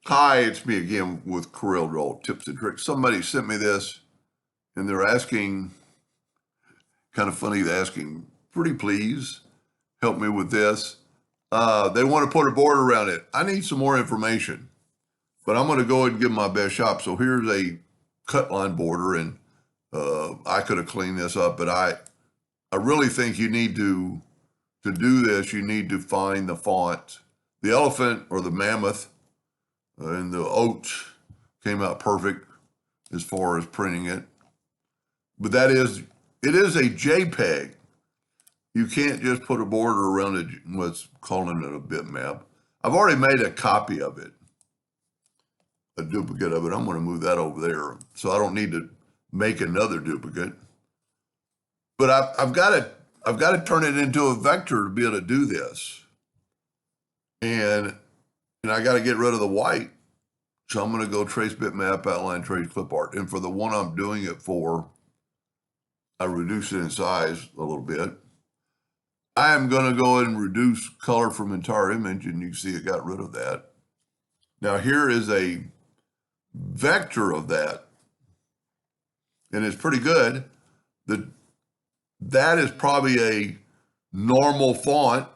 Hi, it's me again with Corel Draw Tips and Tricks. Somebody sent me this and they're asking, kind of funny, they're asking, pretty please help me with this. They want to put a border around it. I need some more information, but I'm going to go ahead and give my best shot. So here's a cut line border, and I could have cleaned this up, but I really think you need to do this, you need to find the font. The elephant or the mammoth and the oats came out perfect as far as printing it. But it is a JPEG. You can't just put a border around it, what's calling it a bitmap. I've already made a copy of it, a duplicate of it. I'm going to move that over there, so I don't need to make another duplicate. But I've got to turn it into a vector to be able to do this, and I got to get rid of the white. So I'm going to go trace bitmap, outline, trace clip art, and for the one I'm doing it for, I reduce it in size a little bit. I am going to go ahead and reduce color from entire image, and you can see it got rid of that. Now here is a vector of that, and it's pretty good. That is probably a normal font,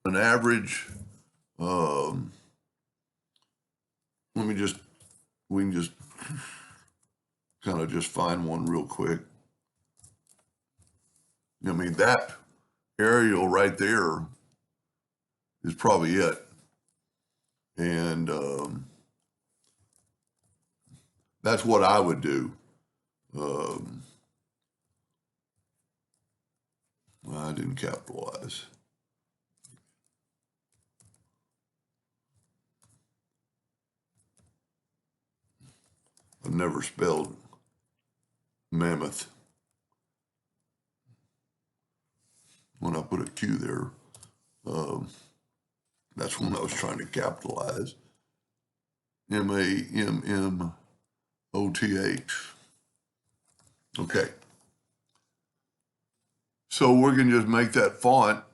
an average. We can just kind of just find one real quick. I mean, that Arial right there is probably it. And that's what I would do. I didn't capitalize. I've never spelled mammoth. When I put a Q there, that's when I was trying to capitalize. MAMMOTH. Okay. So we're going to just make that font.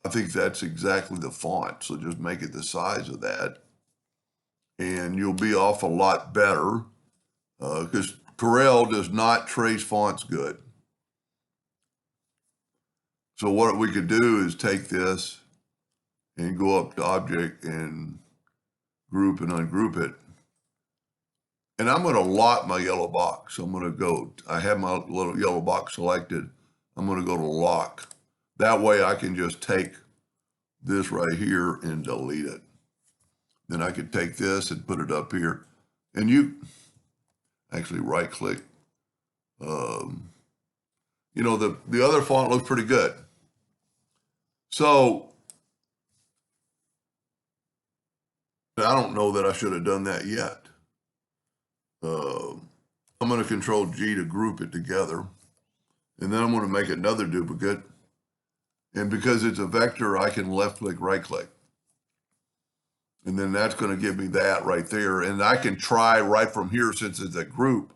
I think that's exactly the font. So just make it the size of that. And you'll be off a lot better because Corel does not trace fonts good. So what we could do is take this and go up to Object and Group and ungroup it. And I'm going to lock my yellow box. I'm going to go, I have my little yellow box selected. I'm going to go to lock. That way I can just take this right here and delete it. Then I could take this and put it up here. And you actually right click. The other font looks pretty good. So I don't know that I should have done that yet. I'm going to Control G to group it together. And then I'm going to make another duplicate. And because it's a vector, I can left click, right click. And then that's going to give me that right there. And I can try right from here, since it's a group,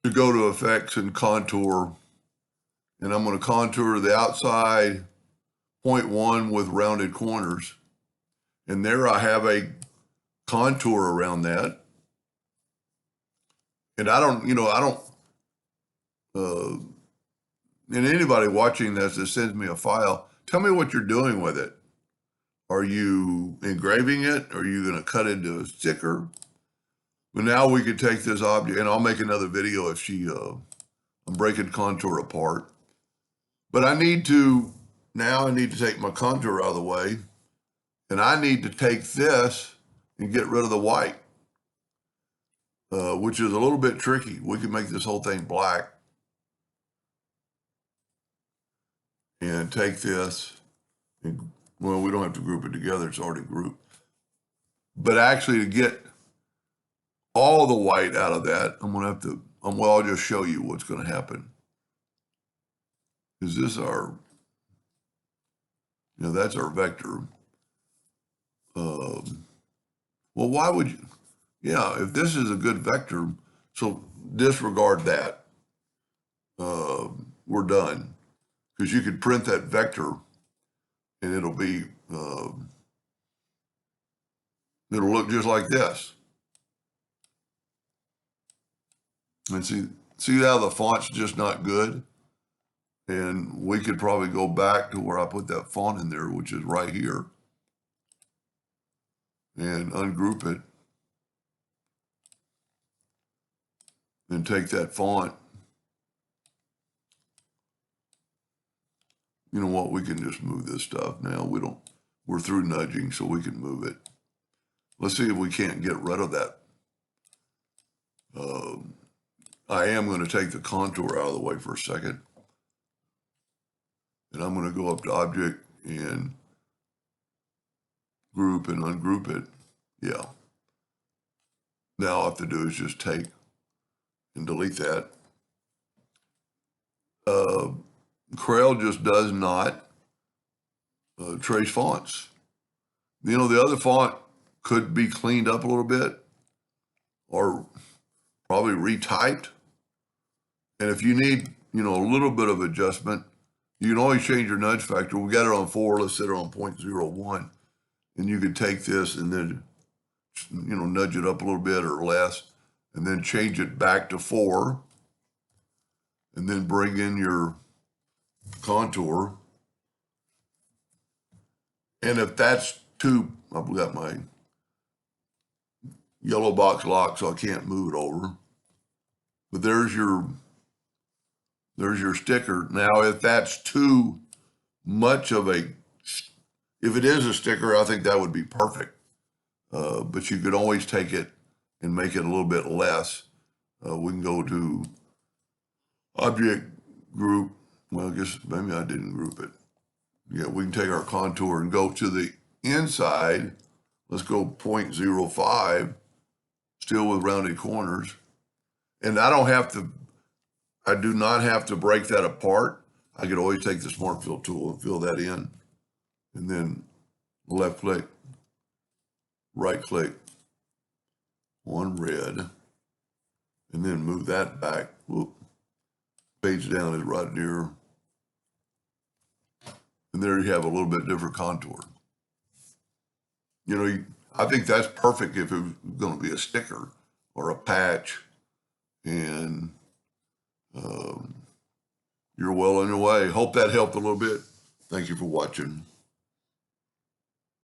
to go to effects and contour. And I'm going to contour the outside 0.1 with rounded corners. And there I have a contour around that. And and anybody watching this that sends me a file, tell me what you're doing with it. Are you engraving it? Are you going to cut into a sticker? But now we could take this object, and I'll make another video if I'm breaking contour apart. But I need to take my contour out of the way, and I need to take this and get rid of the white, which is a little bit tricky. We can make this whole thing black and take this, and, well, we don't have to group it together. It's already grouped. But actually, to get all the white out of that, I'm going to have to, I'll just show you what's going to happen. Is this our, that's our vector. Well, why would you, if this is a good vector, so disregard that. We're done. Because you could print that vector and it'll be it'll look just like this. And see how the font's just not good? And we could probably go back to where I put that font in there, which is right here, and ungroup it and take that font. You know what? We can just move this stuff now. We're through nudging, so we can move it. Let's see if we can't get rid of that. I am going to take the contour out of the way for a second. And I'm going to go up to Object and Group and ungroup it. Yeah. Now all I have to do is just take and delete that. Corel just does not trace fonts. You know, the other font could be cleaned up a little bit or probably retyped. And if you need, you know, a little bit of adjustment, you can always change your nudge factor. We got it on 4. Let's set it on 0.01. And you could take this and then, you know, nudge it up a little bit or less, and then change it back to 4. And then bring in your contour. And if that's too, I've got my yellow box locked, so I can't move it over. But there's your sticker. Now, if that's too much of a, if it is a sticker, I think that would be perfect. But you could always take it and make it a little bit less. We can go to Object, Group. Well, I guess maybe I didn't group it. Yeah, we can take our contour and go to the inside. Let's go 0.05, still with rounded corners. And I do not have to break that apart. I could always take the Smart Fill tool and fill that in. And then left click, right click on red, and then move that back. Whoop. Page down is right near. And there you have a little bit different contour. You know, I think that's perfect if it was going to be a sticker or a patch. And you're well on your way. Hope that helped a little bit. Thank you for watching.